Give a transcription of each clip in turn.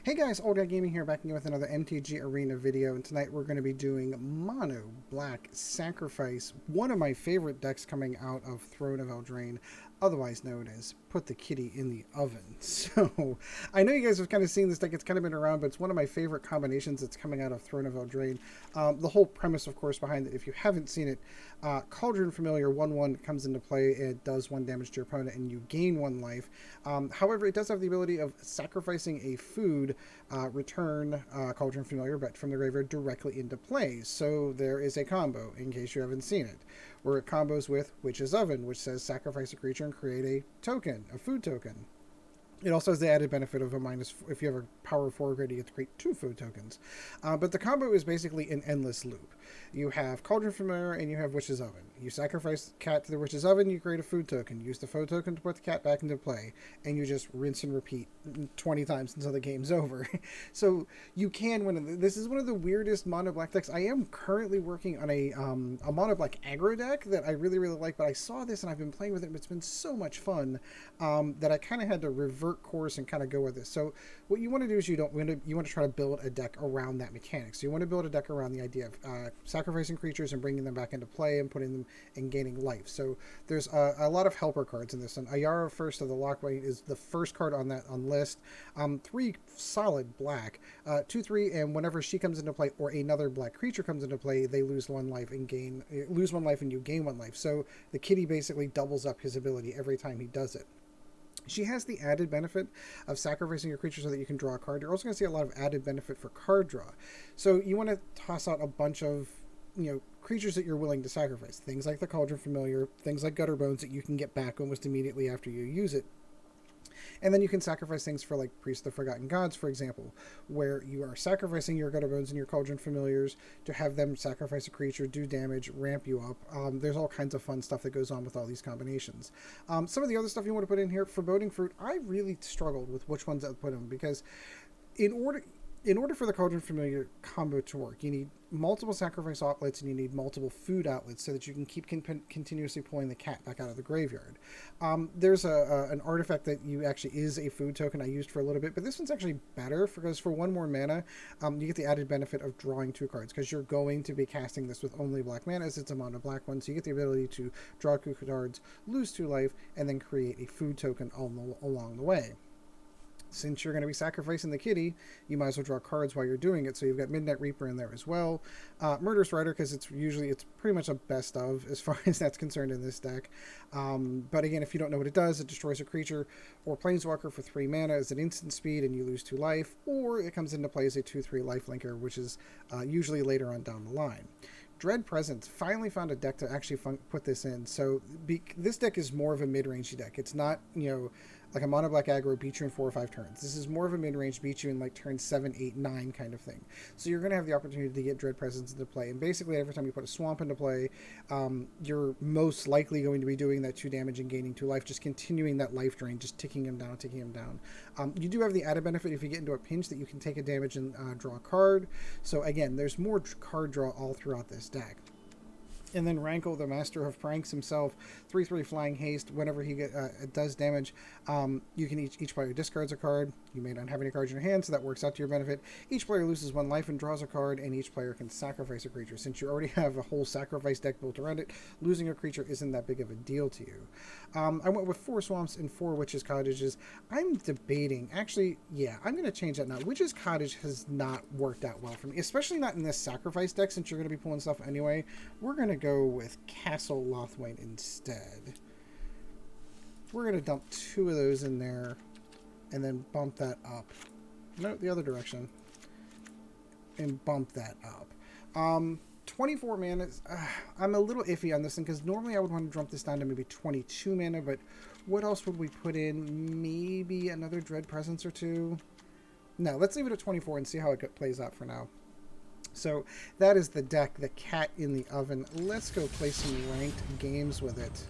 Hey guys, Old Guy Gaming here, back again with another MTG Arena video, and tonight we're going to be doing Mono Black Sacrifice, one of my favorite decks coming out of Throne of Eldraine, otherwise known as Put the Kitty in the Oven. So, I know you guys have kind of seen this deck, it's kind of been around, but it's one of my favorite combinations that's coming out of Throne of Eldraine. The whole premise, of course, behind it, if you haven't seen it, Cauldron Familiar 1/1 comes into play, it does 1 damage to your opponent, and you gain 1 life. However, it does have the ability of sacrificing a food, return Cauldron Familiar but from the graveyard directly into play. So there is a combo, in case you haven't seen it, where it combos with Witch's Oven, which says sacrifice a creature and create a token, a food token. It also has the added benefit of a minus, if you have a power 4 grid, you get to create 2 food tokens. But the combo is basically an endless loop. You have Cauldron Familiar and you have Witch's Oven. You sacrifice cat to the Witch's Oven, you create a food token. Use the food token to put the cat back into play, and you just rinse and repeat 20 times until the game's over. So you can win. This is one of the weirdest mono black decks. I am currently working on a mono black aggro deck that I really, really like, but I saw this and I've been playing with it, and it's been so much fun that I kind of had to revert course and kind of go with this. So what you want to do is you want to try to build a deck around that mechanic. So you want to build a deck around the idea of sacrificing creatures and bringing them back into play and putting them and gaining life. So there's a lot of helper cards in this. And Ayara, First of the Lockway, is the first card on that list. 3 solid black, 2/3, and whenever she comes into play or another black creature comes into play, they lose 1 life and lose 1 life and you gain 1 life. So the kitty basically doubles up his ability every time he does it. She has the added benefit of sacrificing your creature so that you can draw a card. You're also going to see a lot of added benefit for card draw. So you want to toss out a bunch of, creatures that you're willing to sacrifice. Things like the Cauldron Familiar, things like Gutter Bones that you can get back almost immediately after you use it. And then you can sacrifice things for, like, Priest of the Forgotten Gods, for example, where you are sacrificing your Gutter Bones and your Cauldron Familiars to have them sacrifice a creature, do damage, ramp you up. There's all kinds of fun stuff that goes on with all these combinations. Some of the other stuff you want to put in here, Foreboding Fruit, I really struggled with which ones to put in, because in order for the Cauldron Familiar combo to work, you need multiple sacrifice outlets and you need multiple food outlets so that you can keep continuously pulling the cat back out of the graveyard. There's an artifact that actually is a food token I used for a little bit, but this one's actually better because for 1 more mana, you get the added benefit of drawing 2 cards, because you're going to be casting this with only black mana, as it's a mono black one, so you get the ability to draw 2 cards, lose 2 life, and then create a food token along the way. Since you're going to be sacrificing the kitty, you might as well draw cards while you're doing it. So you've got Midnight Reaper in there as well. Murderous Rider, because it's pretty much a best of as far as that's concerned in this deck. But again, if you don't know what it does, it destroys a creature or planeswalker for 3 mana as an instant speed and you lose 2 life, or it comes into play as a 2/3 lifelinker, which is usually later on down the line. Dread Presence finally found a deck to actually put this in. So this deck is more of a mid-range deck. It's not, like a mono black aggro beat you in 4 or 5 turns. This is more of a mid-range beat you in like turn 7, 8, 9 kind of thing. So you're going to have the opportunity to get Dread Presence into play. And basically every time you put a swamp into play, you're most likely going to be doing that 2 damage and gaining 2 life, just continuing that life drain, just ticking him down, ticking him down. You do have the added benefit if you get into a pinch that you can take a damage and draw a card. So again, there's more card draw all throughout this deck. And then Rankle, the master of pranks himself, 3/3 flying haste. Whenever he does damage, you can each player discards a card. You may not have any cards in your hand, so that works out to your benefit. Each player loses 1 life and draws a card, and each player can sacrifice a creature. Since you already have a whole sacrifice deck built around it, losing a creature isn't that big of a deal to you. I went with 4 swamps and 4 witches' cottages. I'm debating, actually, yeah, I'm going to change that now. Witches' cottage has not worked out well for me, especially not in this sacrifice deck, since you're going to be pulling stuff anyway. We're going to go with Castle Lothwain instead. We're going to dump 2 of those in there and then bump that up. No, the other direction. And bump that up. 24 mana. I'm a little iffy on this one, because normally I would want to jump this down to maybe 22 mana, but what else would we put in? Maybe another Dread Presence or 2? No, let's leave it at 24 and see how it plays out for now. So that is the deck, the cat in the oven. Let's go play some ranked games with it.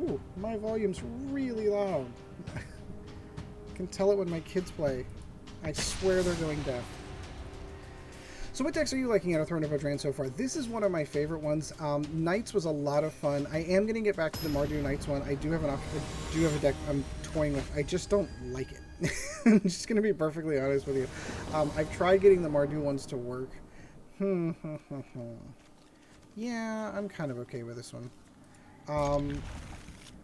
Ooh, my volume's really loud. I can tell it when my kids play. I swear they're going deaf. So what decks are you liking out of Throne of Eldraine so far? This is one of my favorite ones. Knights was a lot of fun. I am going to get back to the Mardu Knights one. I do have a deck I'm toying with. I just don't like it. I'm just going to be perfectly honest with you. I've tried getting the Mardu ones to work. Yeah, I'm kind of okay with this one.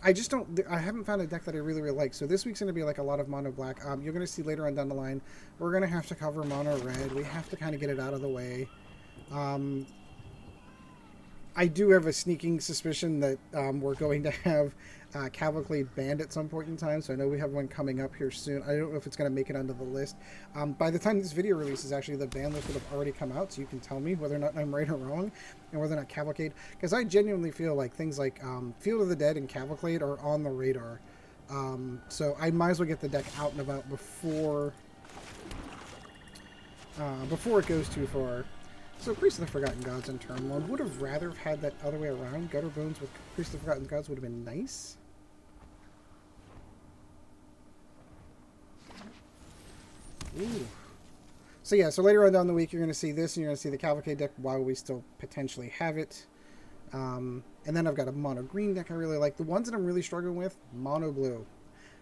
I just don't... I haven't found a deck that I really, really like. So this week's going to be like a lot of mono black. You're going to see later on down the line, we're going to have to cover mono red. We have to kind of get it out of the way. I do have a sneaking suspicion that we're going to have Cavalcade banned at some point in time. So I know we have one coming up here soon. I don't know if it's going to make it onto the list. By the time this video releases, actually, the ban list would have already come out. So you can tell me whether or not I'm right or wrong and whether or not Cavalcade... Because I genuinely feel like things like Field of the Dead and Cavalcade are on the radar. So I might as well get the deck out and about before it goes too far. So Priest of the Forgotten Gods in turn 1. Would have rather have had that other way around. Gutter Bones with Priest of the Forgotten Gods would have been nice. Ooh. So yeah, so later on down the week you're going to see this and you're going to see the Cavalcade deck while we still potentially have it. And then I've got a mono green deck I really like. The ones that I'm really struggling with, mono blue.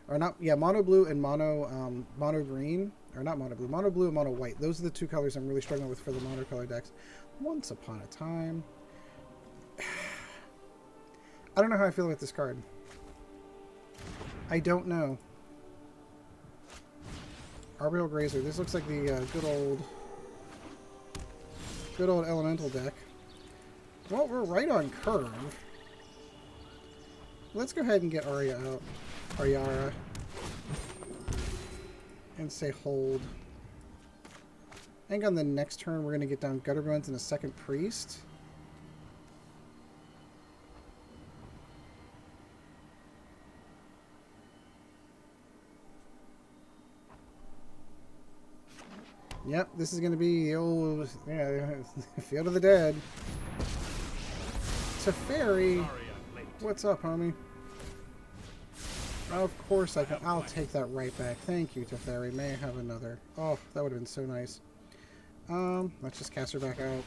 Or not, yeah, mono blue and mono green. Or not mono blue and mono white. Those are the two colors I'm really struggling with for the monocolor decks. Once Upon a Time. I don't know how I feel about this card. I don't know. Arboreal Grazer. This looks like the good old elemental deck. Well, we're right on curve. Let's go ahead and get Arya out. Ariara. And say hold. I think on the next turn we're going to get down Gutter Bones and a second Priest. Yep, this is going to be the old, yeah, Field of the Dead. Teferi, what's up, homie? Of course I can. I'll take that right back. Thank you, Teferi. May I have another? Oh, that would have been so nice. Let's just cast her back out.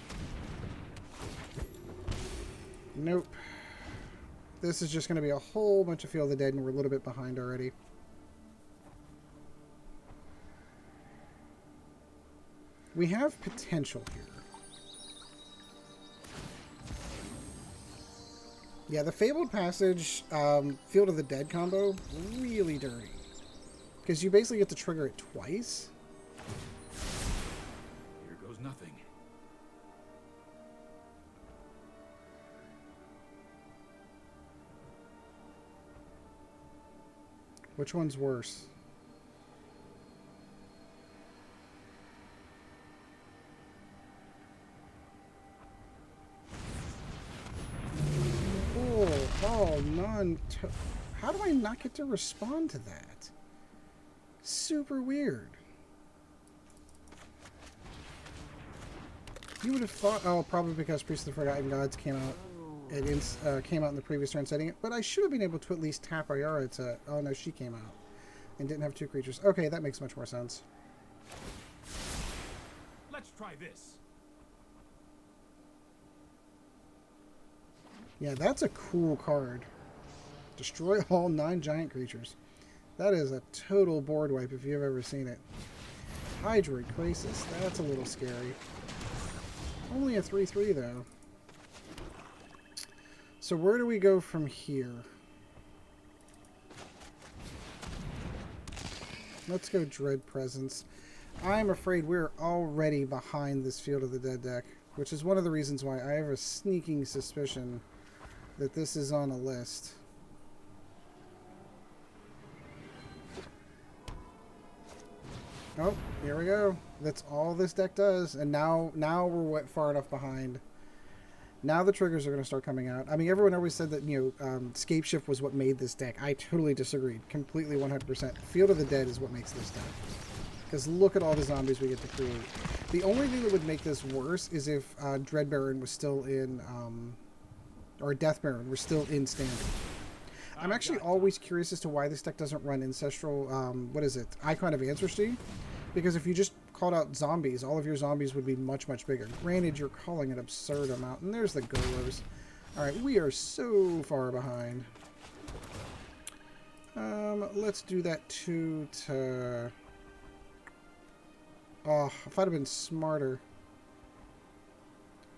Nope. This is just going to be a whole bunch of Field of the Dead, and we're a little bit behind already. We have potential here. Yeah, the Fabled Passage, Field of the Dead combo, really dirty. Because you basically get to trigger it twice. Here goes nothing. Which one's worse? Oh, none. How do I not get to respond to that? Super weird. You would have thought, oh, probably because Priest of the Forgotten Gods came out. It came out in the previous turn setting it, but I should have been able to at least tap Ayara to. Oh no, she came out and didn't have two creatures. Okay, that makes much more sense. Let's try this. Yeah, that's a cool card. Destroy all 9 giant creatures. That is a total board wipe if you've ever seen it. Hydroid Crisis. That's a little scary. Only a 3/3 though. So where do we go from here? Let's go Dread Presence. I'm afraid we're already behind this Field of the Dead deck, which is one of the reasons why I have a sneaking suspicion that this is on a list. Oh, here we go. That's all this deck does. And now we're far enough behind. Now the triggers are going to start coming out. I mean, everyone always said that, you know, Scape Shift was what made this deck. I totally disagreed. Completely 100%. Field of the Dead is what makes this deck. Because look at all the zombies we get to create. The only thing that would make this worse is if Dread Baron was still in... or Death Baron were still in Standard. I'm actually always curious as to why this deck doesn't run Ancestral, what is it? Icon of Ancestry. Because if you just called out zombies, all of your zombies would be much, much bigger. Granted, you're calling an absurd amount. And there's the Golos. Alright, we are so far behind. Let's do that 2 to... Oh, if I'd have been smarter.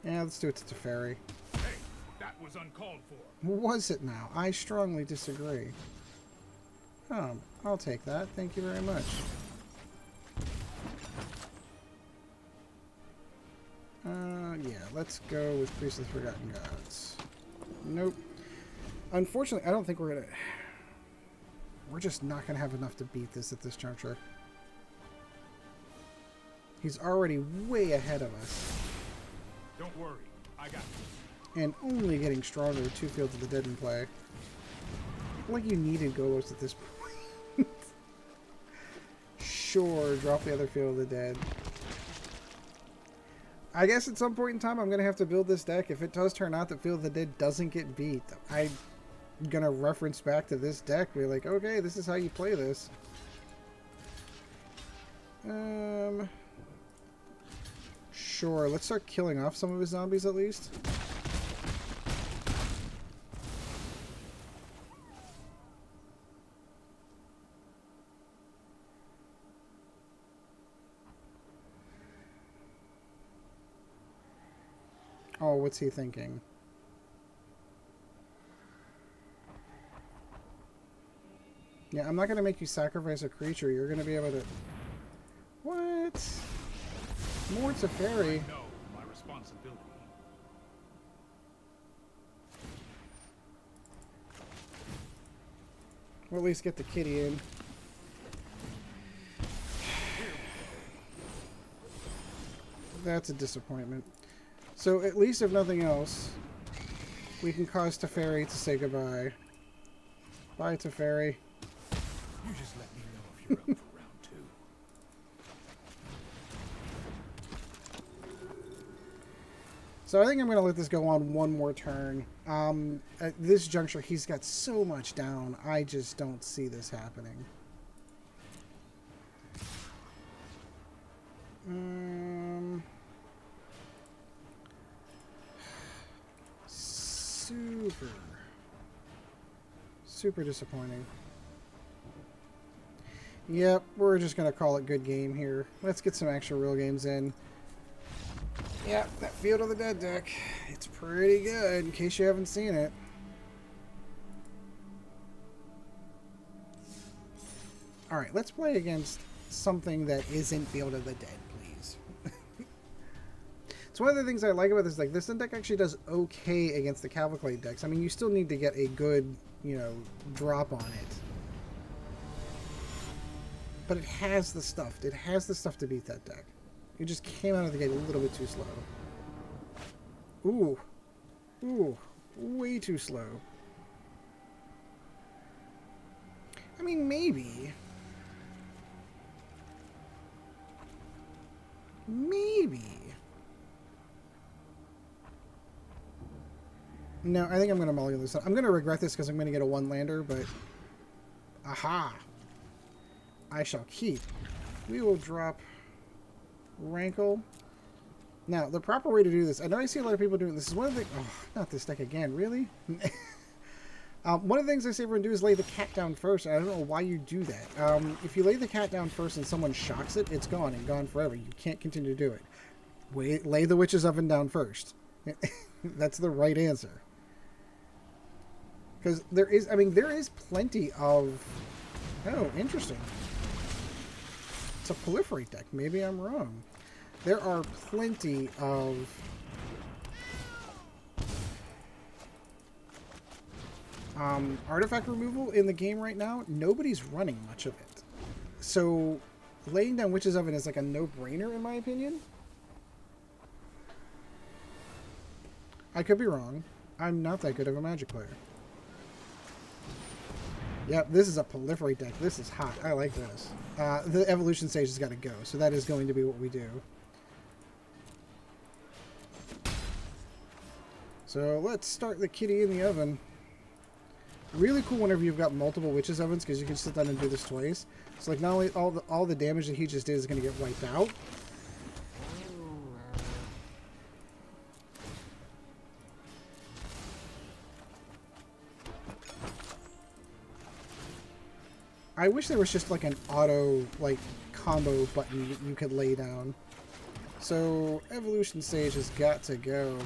Yeah, let's do it to Teferi. Hey, that was uncalled for. Was it now? I strongly disagree. I'll take that. Thank you very much. Yeah, let's go with Priest of the Forgotten Gods. Nope. Unfortunately, I don't think we're gonna... We're just not gonna have enough to beat this at this juncture. He's already way ahead of us. Don't worry, I got this. And only getting stronger with 2 Fields of the Dead in play. Like you needed Golos at this point. Sure, drop the other Field of the Dead. I guess at some point in time I'm going to have to build this deck. If it does turn out that Field of the Dead doesn't get beat, I'm going to reference back to this deck. Be like, okay, this is how you play this. Sure, let's start killing off some of his zombies at least. Oh, what's he thinking? Yeah, I'm not going to make you sacrifice a creature. You're going to be able to... What? More Teferi. No, my responsibility. We'll at least get the kitty in. That's a disappointment. So at least if nothing else, we can cause Teferi to say goodbye. Bye, Teferi. You just let me know if you're up for round 2. So I think I'm going to let this go on one more turn. At this juncture, he's got so much down. I just don't see this happening. Super disappointing. Yep, we're just going to call it good game here. Let's get some actual real games in. Yep, that Field of the Dead deck. It's pretty good, in case you haven't seen it. Alright, let's play against something that isn't Field of the Dead, please. So one of the things I like about this deck, this deck actually does okay against the Cavalcade decks. I mean, you still need to get a good, you know, drop on it. But it has the stuff. It has the stuff to beat that deck. It just came out of the gate a little bit too slow. Ooh. Ooh. Way too slow. I mean, maybe. Maybe. No, I think I'm going to mulligan this. I'm going to regret this because I'm going to get a one-lander, but... Aha! I shall keep. We will drop Rankle. Now, the proper way to do this... I know I see a lot of people doing this. Is one of the... Oh, not this deck again. Really? One of the things I say everyone do is lay the cat down first. I don't know why you do that. If you lay the cat down first and someone shocks it, it's gone and gone forever. You can't continue to do it. Lay the Witch's Oven down first. That's the right answer. Because there is, I mean, there is plenty of... Oh, interesting. It's a proliferate deck. Maybe I'm wrong. There are plenty of... artifact removal in the game right now. Nobody's running much of it. So, laying down Witch's Oven is like a no-brainer, in my opinion. I could be wrong. I'm not that good of a Magic player. Yep, this is a proliferate deck. This is hot. I like this. The evolution stage has got to go, so that is going to be what we do. So let's start the kitty in the oven. Really cool whenever you've got multiple witches ovens because you can sit down and do this twice. So like not only all the damage that he just did is going to get wiped out. I wish there was just like an auto like combo button that you could lay down. So evolution stage has got to go.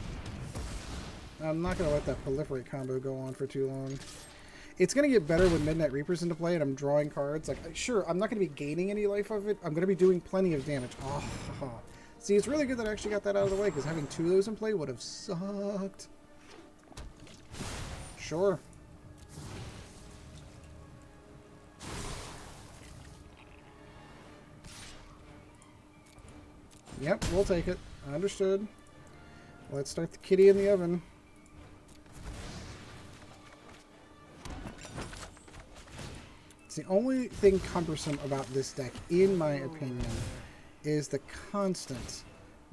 I'm not going to let that proliferate combo go on for too long. It's going to get better when Midnight Reaper's into play and I'm drawing cards. Like, sure, I'm not going to be gaining any life of it. I'm going to be doing plenty of damage. Oh, see, it's really good that I actually got that out of the way because having two of those in play would have sucked. Sure. Yep, we'll take it. Understood. Let's start the kitty in the oven. The only thing cumbersome about this deck, in my opinion, is the constant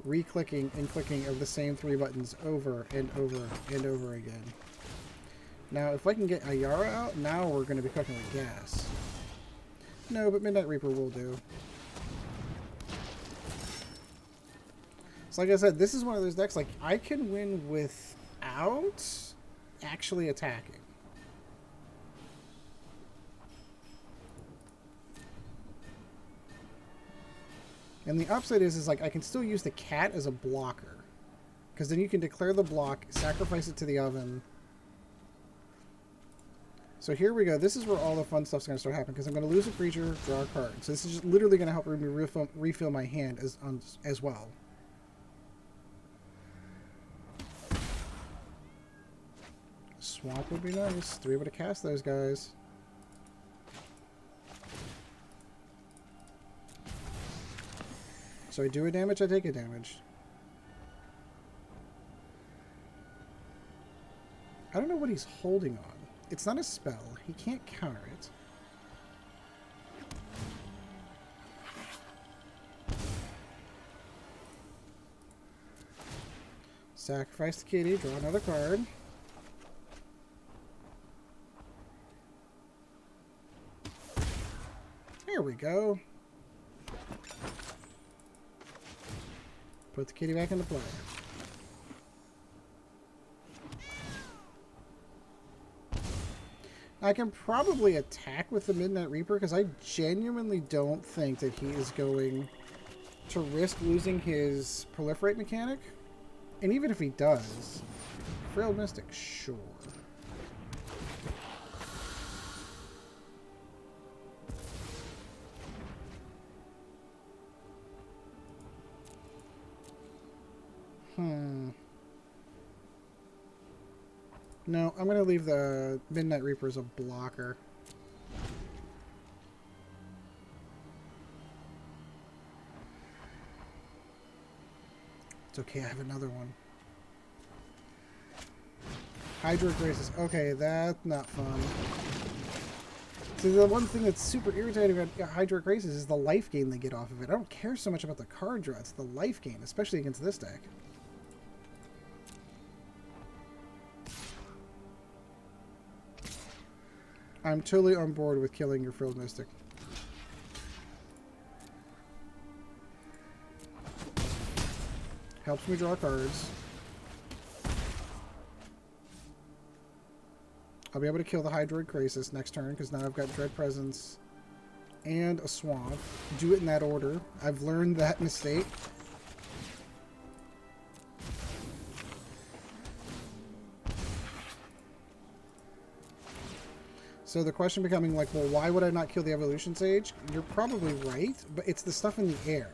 re-clicking and clicking of the same three buttons over and over and over again. Now, if I can get Ayara out, now we're going to be cooking with gas. No, but Midnight Reaper will do. So like I said, this is one of those decks, like, I can win without actually attacking. And the upside is like I can still use the cat as a blocker. Because then you can declare the block, sacrifice it to the oven. So here we go. This is where all the fun stuff's going to start happening. Because I'm going to lose a creature, draw a card. So this is just literally going to help me refill my hand as well. Swamp would be nice. To be able to cast those guys. So I do a damage, I take a damage. I don't know what he's holding on. It's not a spell. He can't counter it. Sacrifice the kitty, draw another card. There we go. Put the kitty back into play. I can probably attack with the Midnight Reaper because I genuinely don't think that he is going to risk losing his proliferate mechanic. And even if he does, Frailed Mystic, sure. No, I'm going to leave the Midnight Reaper as a blocker. It's okay, I have another one. Hydroid Graces. Okay, that's not fun. See, the one thing that's super irritating about Hydroid Graces is the life gain they get off of it. I don't care so much about the card draw, it's the life gain, especially against this deck. I'm totally on board with killing your Frilled Mystic. Helps me draw cards. I'll be able to kill the Hydroid Krasis next turn because now I've got Dread Presence and a Swamp. Do it in that order. I've learned that mistake. So the question becoming like, well, why would I not kill the Evolution Sage? You're probably right, but it's the stuff in the air.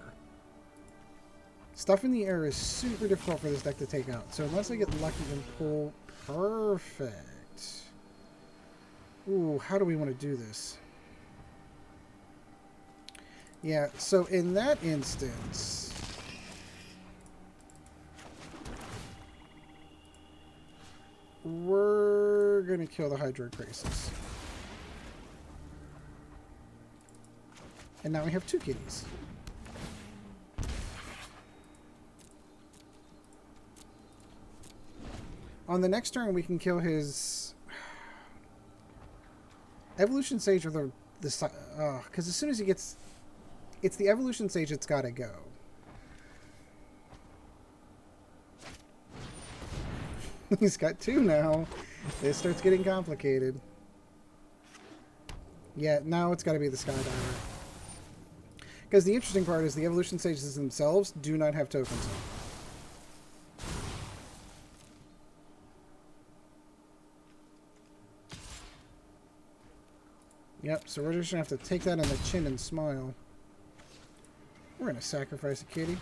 Stuff in the air is super difficult for this deck to take out. So unless I get lucky and pull perfect. Ooh, how do we want to do this? Yeah, so in that instance, we're going to kill the Hydroid Krasis. And now we have two kitties. On the next turn, we can kill his... Evolution Sage or the because as soon as he gets, it's the Evolution Sage that's got to go. He's got two now. This starts getting complicated. Yeah, now it's got to be the Skydiver. Because the interesting part is the Evolution Sages themselves do not have tokens. Yep, so we're just going to have to take that on the chin and smile. We're going to sacrifice a kitty.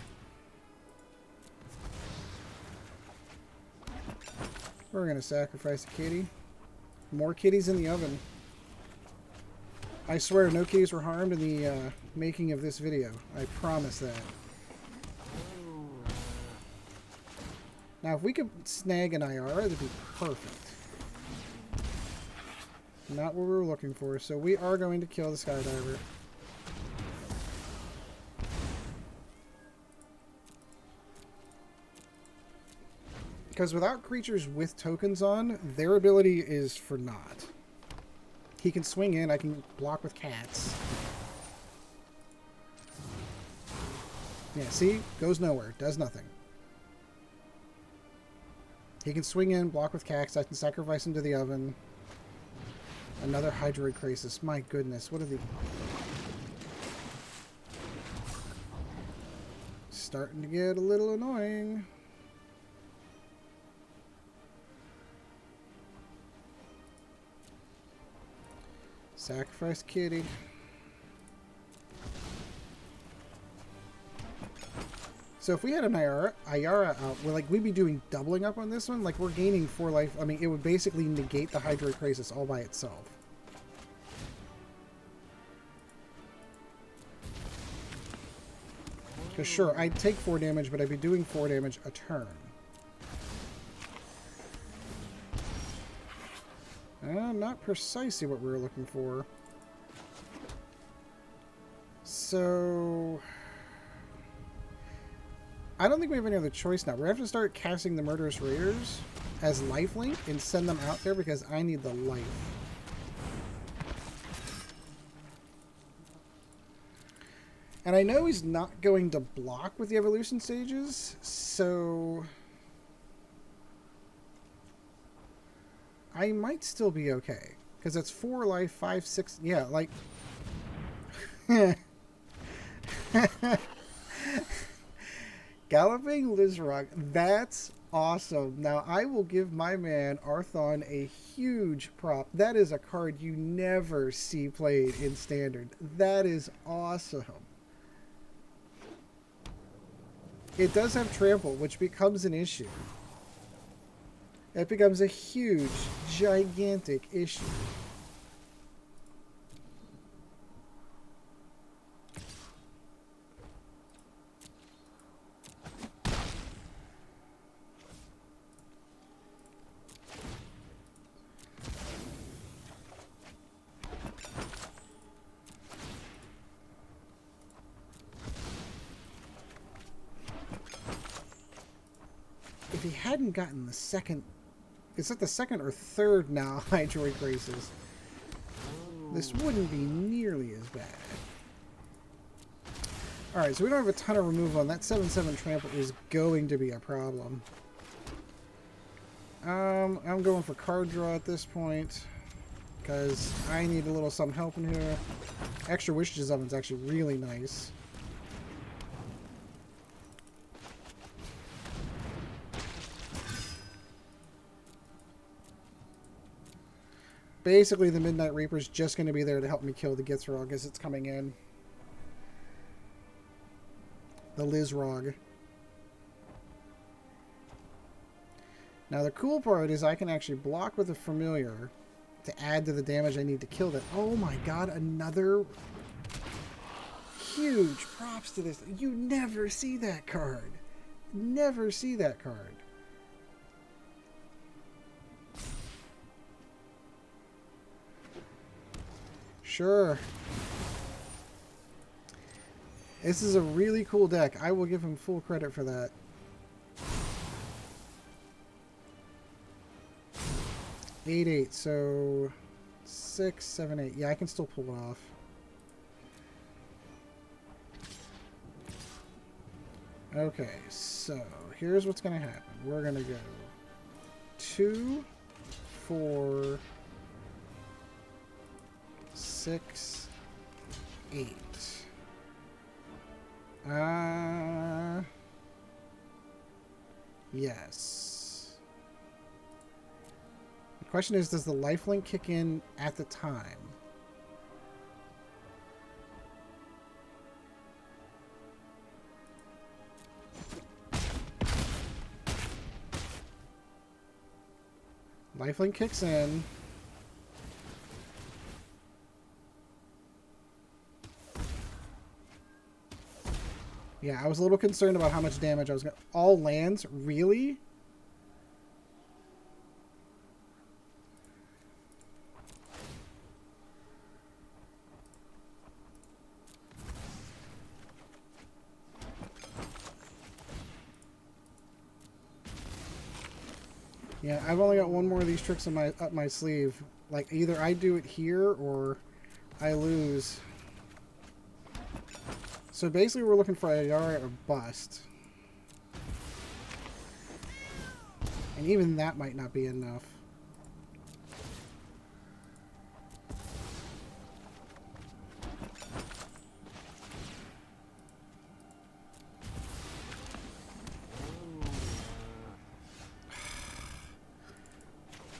We're going to sacrifice a kitty. More kitties in the oven. I swear no kitties were harmed in the making of this video. I promise that. Now if we could snag an IR, that'd be perfect. Not what we were looking for, so we are going to kill the Skydiver. Because without creatures with tokens on, their ability is for naught. He can swing in, I can block with cats. Yeah, see? Goes nowhere, does nothing. He can swing in, block with cats, I can sacrifice him to the oven. Another Hydroid Krasis. My goodness, what are the... Starting to get a little annoying. Sacrifice kitty. So if we had an Ayara out, we'd be doing doubling up on this one. Like, we're gaining 4 life. I mean, it would basically negate the Hydroid Krasis all by itself. Because sure, I'd take 4 damage, but I'd be doing 4 damage a turn. Not precisely what we were looking for. So... I don't think we have any other choice now. We're going to have to start casting the Murderous Raiders as lifelink and send them out there because I need the life. And I know he's not going to block with the Evolution Sages, so... I might still be okay. Because that's 4 life, 5, 6... Yeah, like... Galloping Lizrock. That's awesome. Now, I will give my man, Arthon, a huge prop. That is a card you never see played in Standard. That is awesome. It does have trample, which becomes an issue. It becomes a huge, gigantic issue. If he hadn't gotten the second... Is it the second or third now Hydroid Krasis? This wouldn't be nearly as bad. Alright, so we don't have a ton of removal, and that 7/7 trample is going to be a problem. I'm going for card draw at this point, because I need a little something helping here. Extra Wishes Oven's actually really nice. Basically, the Midnight Reaper's just going to be there to help me kill the Githrog as it's coming in. The Lizrog. Now, the cool part is I can actually block with a Familiar to add to the damage I need to kill that. Oh my god, another huge props to this. You never see that card. Never see that card. Sure. This is a really cool deck. I will give him full credit for that. Eight, so 6, 7, 8. Yeah, I can still pull it off. Okay, so here's what's going to happen. We're going to go 2, 4, 6, 8. Yes. The question is, does the lifelink kick in at the time? Lifelink kicks in. Yeah, I was a little concerned about how much damage I was going to... All lands? Really? Yeah, I've only got one more of these tricks up my sleeve. Like, either I do it here or I lose. So basically we're looking for Ayara or bust. And even that might not be enough.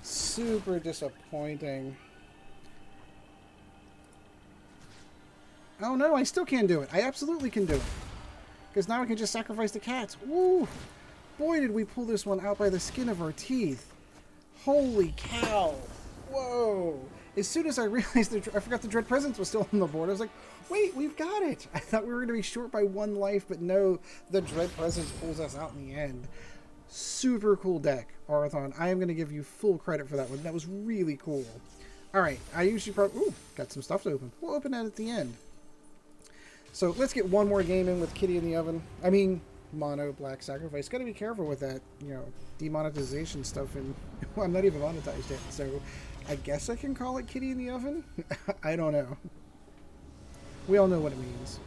Super disappointing. Oh no, I still can't do it. I absolutely can do it. Because now I can just sacrifice the cats. Woo! Boy, did we pull this one out by the skin of our teeth. Holy cow. Whoa. As soon as I realized I forgot the Dread Presence was still on the board, I was like, wait, we've got it. I thought we were going to be short by 1 life, but no, the Dread Presence pulls us out in the end. Super cool deck, Arathon. I am going to give you full credit for that one. That was really cool. Alright, I usually probably... Ooh, got some stuff to open. We'll open that at the end. So let's get one more game in with Kitty in the Oven. I mean, Mono Black Sacrifice. Got to be careful with that, you know, demonetization stuff. And well, I'm not even monetized yet, so I guess I can call it Kitty in the Oven? I don't know. We all know what it means.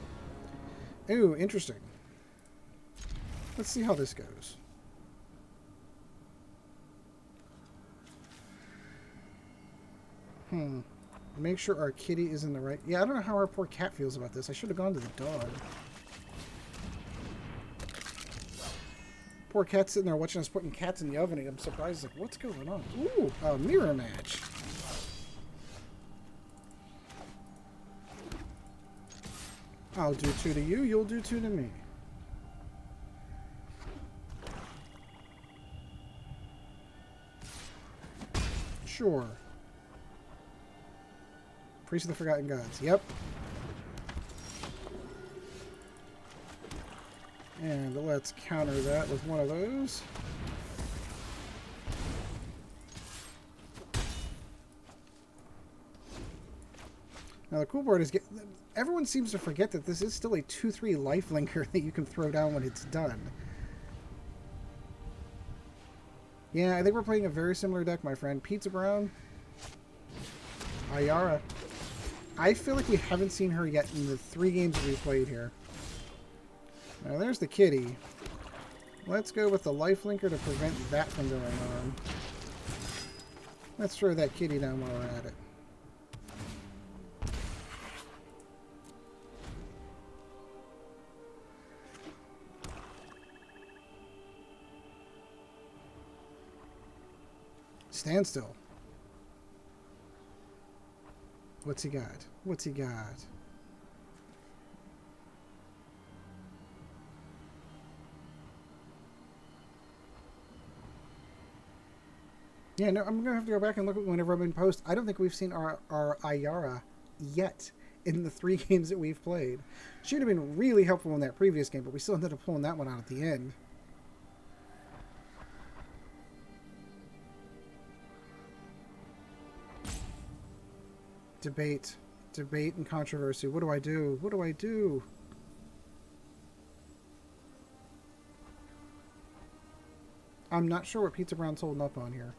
Ooh, interesting. Let's see how this goes. Make sure our kitty is in the right... Yeah, I don't know how our poor cat feels about this. I should have gone to the dog. Poor cat sitting there watching us putting cats in the oven. I'm surprised. Like, what's going on? Ooh, a mirror match. I'll do 2 to you. You'll do 2 to me. Sure. Priest of the Forgotten Gods. Yep. And let's counter that with one of those. Now the cool part is everyone seems to forget that this is still a 2/3 life linker that you can throw down when it's done. Yeah, I think we're playing a very similar deck, my friend. Pizza Brown. Ayara. I feel like we haven't seen her yet in the 3 games we've played here. Now there's the kitty. Let's go with the life linker to prevent that from going on. Let's throw that kitty down while we're at it. Stand still. What's he got? What's he got? Yeah, no, I'm going to have to go back and look at whenever I've been post. I don't think we've seen our Ayara yet in the 3 games that we've played. She would have been really helpful in that previous game, but we still ended up pulling that one out at the end. Debate and controversy. What do I do? What do I do? I'm not sure what Pizza Brown's holding up on here.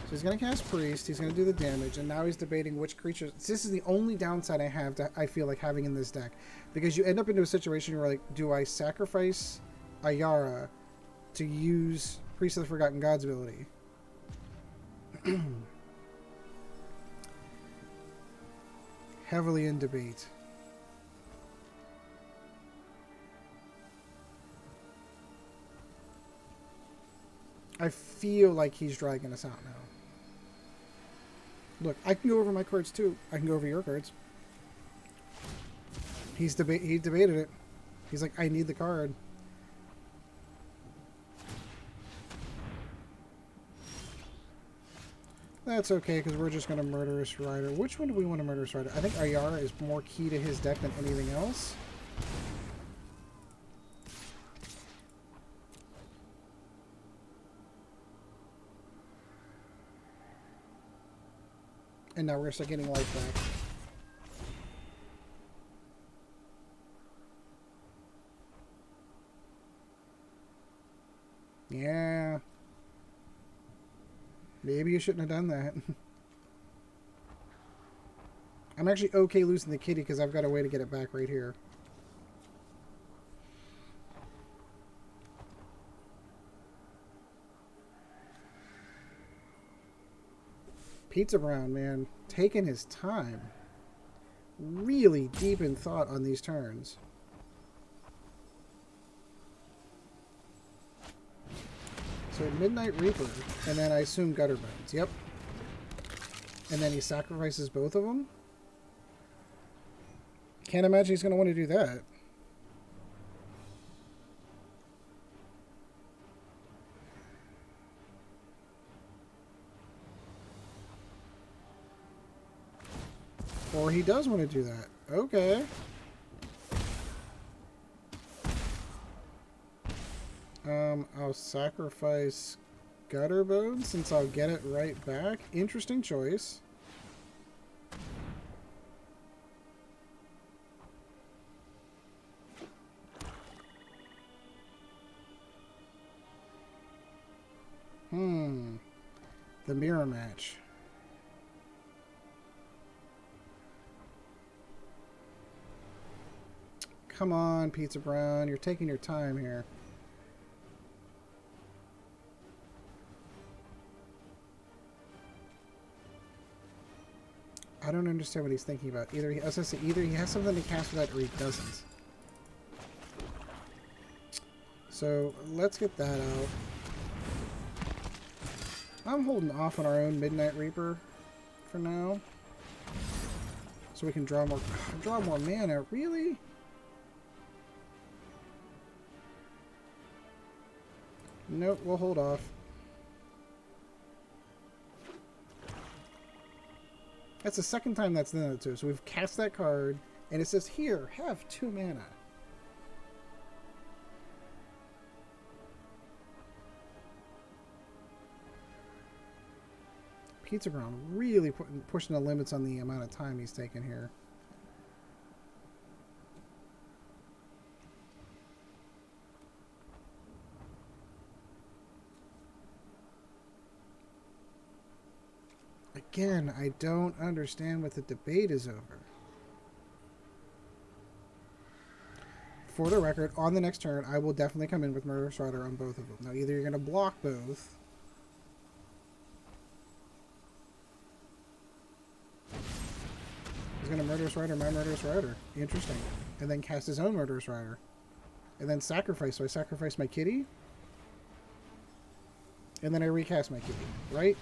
So he's going to cast Priest, he's going to do the damage, and now he's debating which creatures... This is the only downside I have that I feel like having in this deck. Because you end up into a situation where, like, do I sacrifice Ayara to use Priest of the Forgotten Gods ability? Heavily in debate. I feel like he's dragging us out now. Look, I can go over my cards too. I can go over your cards. He debated it. He's like, I need the card. That's okay, because we're just going to Murderous Rider. Which one do we want to Murderous Rider? I think Ayara is more key to his deck than anything else. And now we're going to start getting life back. Yeah. Maybe you shouldn't have done that. I'm actually okay losing the kitty because I've got a way to get it back right here. Pizza Brown, man, taking his time. Really deep in thought on these turns. So Midnight Reaper, and then I assume Gutterbones. Yep. And then he sacrifices both of them? Can't imagine he's going to want to do that. Or he does want to do that. Okay. I'll sacrifice Gutterbone since I'll get it right back. Interesting choice. The mirror match. Come on, Pizza Brown. You're taking your time here. I don't understand what he's thinking about. Either he, as I say, either he has something to cast for that or he doesn't. So let's get that out. I'm holding off on our own Midnight Reaper for now. So we can draw more mana. Really? Nope, we'll hold off. That's the second time that's done it too. So we've cast that card, and it says, here, have 2 mana. Pizza Brown really pushing the limits on the amount of time he's taking here. Again, I don't understand what the debate is over. For the record, on the next turn, I will definitely come in with Murderous Rider on both of them. Now, either you're going to block both. He's going to Murderous Rider my Murderous Rider. Interesting. And then cast his own Murderous Rider. And then sacrifice. So I sacrifice my kitty. And then I recast my kitty. Right?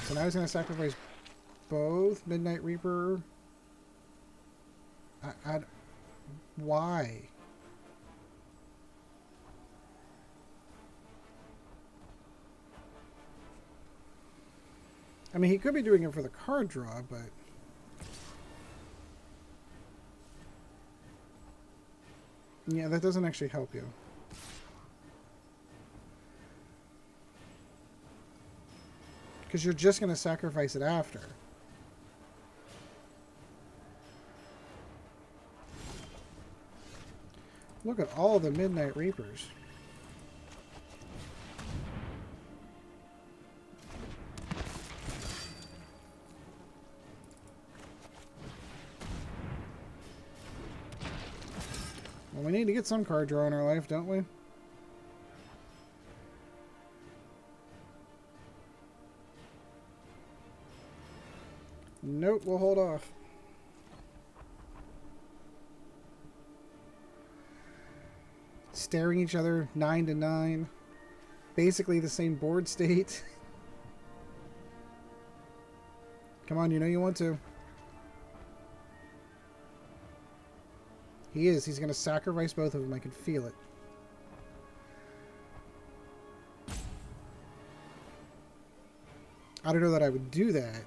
So now he's going to sacrifice both Midnight Reaper. Why? I mean, he could be doing it for the card draw, but... yeah, that doesn't actually help you. Because you're just going to sacrifice it after. Look at all the Midnight Reapers. Well, we need to get some card draw in our life, don't we? Nope, we'll hold off. Staring each other 9 to 9. Basically the same board state. Come on, you know you want to. He is. He's going to sacrifice both of them. I can feel it. I don't know that I would do that.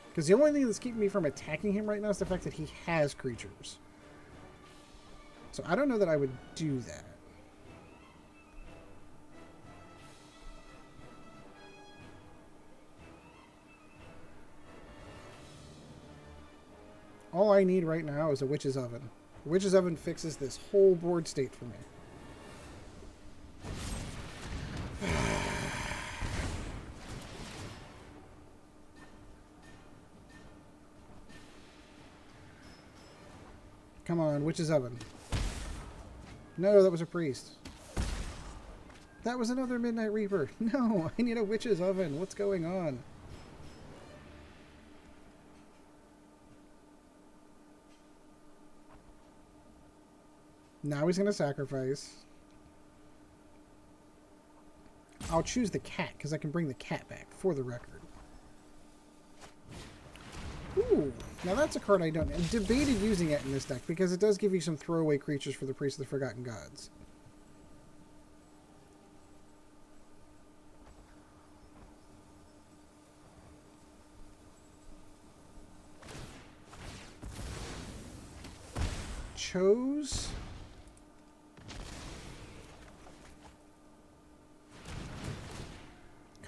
Because the only thing that's keeping me from attacking him right now is the fact that he has creatures. So I don't know that I would do that. All I need right now is a Witch's Oven. The Witch's Oven fixes this whole board state for me. Come on, Witch's Oven. No, that was a priest. That was another Midnight Reaper. No, I need a Witch's Oven. What's going on? Now he's going to sacrifice. I'll choose the cat, because I can bring the cat back, for the record. Ooh, now that's a card I don't... I debated using it in this deck, because it does give you some throwaway creatures for the Priest of the Forgotten Gods. Chose...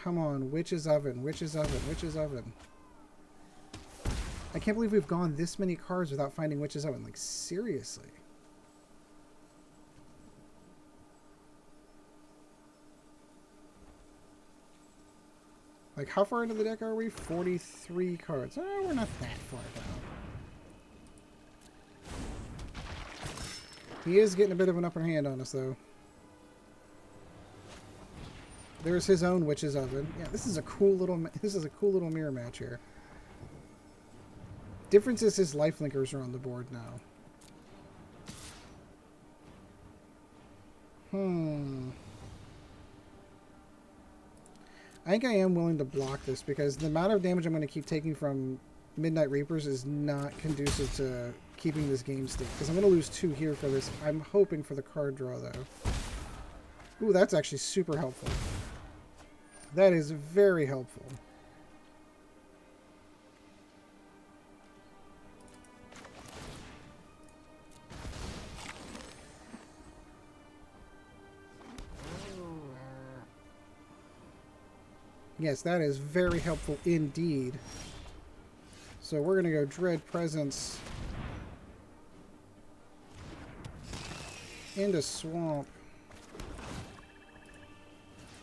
Come on, Witch's Oven, Witch's Oven, Witch's Oven. I can't believe we've gone this many cards without finding Witch's Oven. Like, seriously. Like, how far into the deck are we? 43 cards. Oh, we're not that far down. He is getting a bit of an upper hand on us, though. There's his own Witch's Oven. Yeah, this is a cool little mirror match here. Difference is his lifelinkers are on the board now. I think I am willing to block this because the amount of damage I'm going to keep taking from Midnight Reapers is not conducive to keeping this game state. Because I'm going to lose 2 here for this. I'm hoping for the card draw, though. Ooh, that's actually super helpful. That is very helpful. Yes, that is very helpful indeed. So we're going to go Dread Presence into Swamp.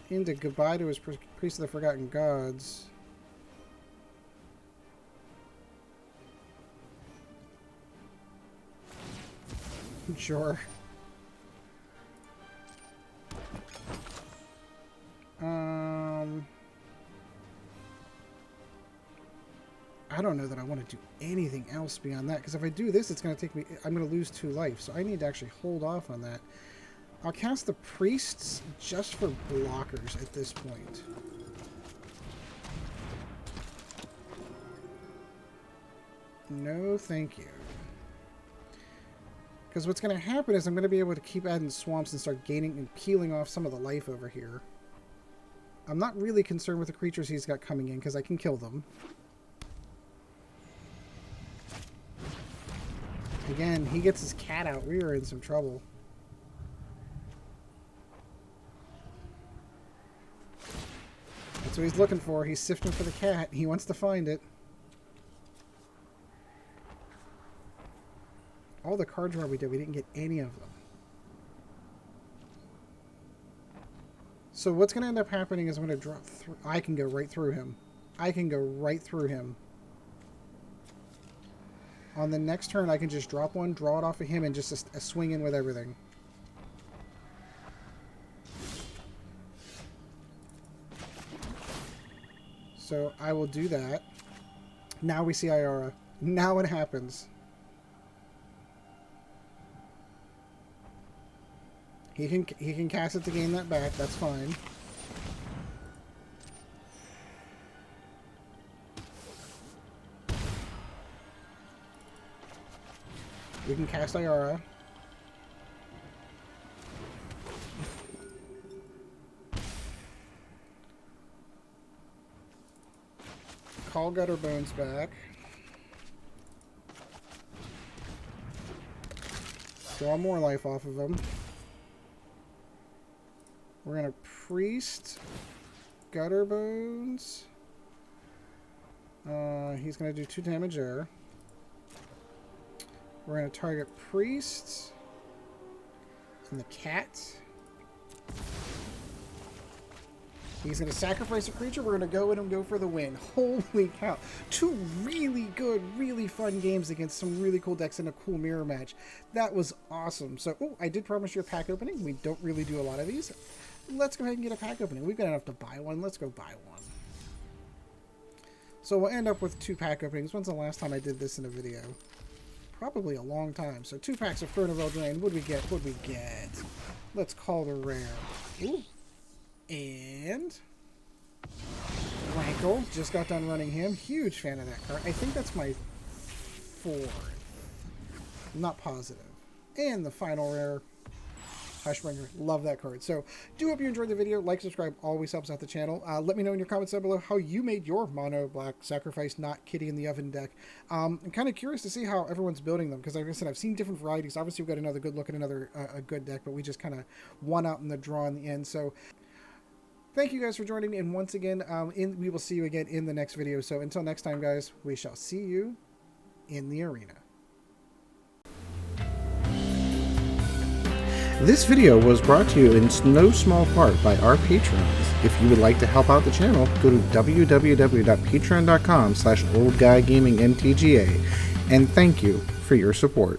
Into Goodbye to his Priest of the Forgotten Gods. Sure. I don't know that I want to do anything else beyond that, because if I do this, it's going to take me... I'm going to lose 2 life, so I need to actually hold off on that. I'll cast the Priests just for blockers at this point. No, thank you. Because what's going to happen is I'm going to be able to keep adding swamps and start gaining and peeling off some of the life over here. I'm not really concerned with the creatures he's got coming in, because I can kill them. Again, he gets his cat out. We are in some trouble. That's what he's looking for. He's sifting for the cat. He wants to find it. All the card draw we did, we didn't get any of them. So what's going to end up happening is I'm going to drop through. I can go right through him. I can go right through him. On the next turn, I can just drop one, draw it off of him, and just a swing in with everything. So I will do that. Now we see Iara. Now it happens. He can cast it to gain that back. That's fine. We can cast Iara. Call Gutter Bones back. Draw more life off of him. We're going to Priest Gutter Bones. He's going to do 2 damage there. We're going to target Priest and the cat. He's going to sacrifice a creature. We're going to go in and go for the win. Holy cow. 2 really good, really fun games against some really cool decks in a cool mirror match. That was awesome. So, oh, I did promise you a pack opening. We don't really do a lot of these. Let's go ahead and get a pack opening. We've got enough to buy one. Let's go buy one. So we'll end up with 2 pack openings. When's the last time I did this in a video? Probably a long time. So 2 packs of Throne of Eldraine. What'd we get? What'd we get? Let's call the rare. Ooh. And Rankle. Just got done running him. Huge fan of that card. I think that's my 4th. I'm not positive. And the final rare, Hushbringer. Love that card. So, do hope you enjoyed the video. Like, subscribe. Always helps out the channel. Let me know in your comments down below how you made your mono black sacrifice, not Kitty in the Oven deck. I'm kind of curious to see how everyone's building them, because like I said, I've seen different varieties. Obviously, we've got another good look at another a good deck, but we just kind of won out in the draw in the end. So, thank you guys for joining me, and once again, we will see you again in the next video. So, until next time, guys, we shall see you in the arena. This video was brought to you in no small part by our patrons. If you would like to help out the channel, go to www.patreon.com/oldguygamingmtga, and thank you for your support.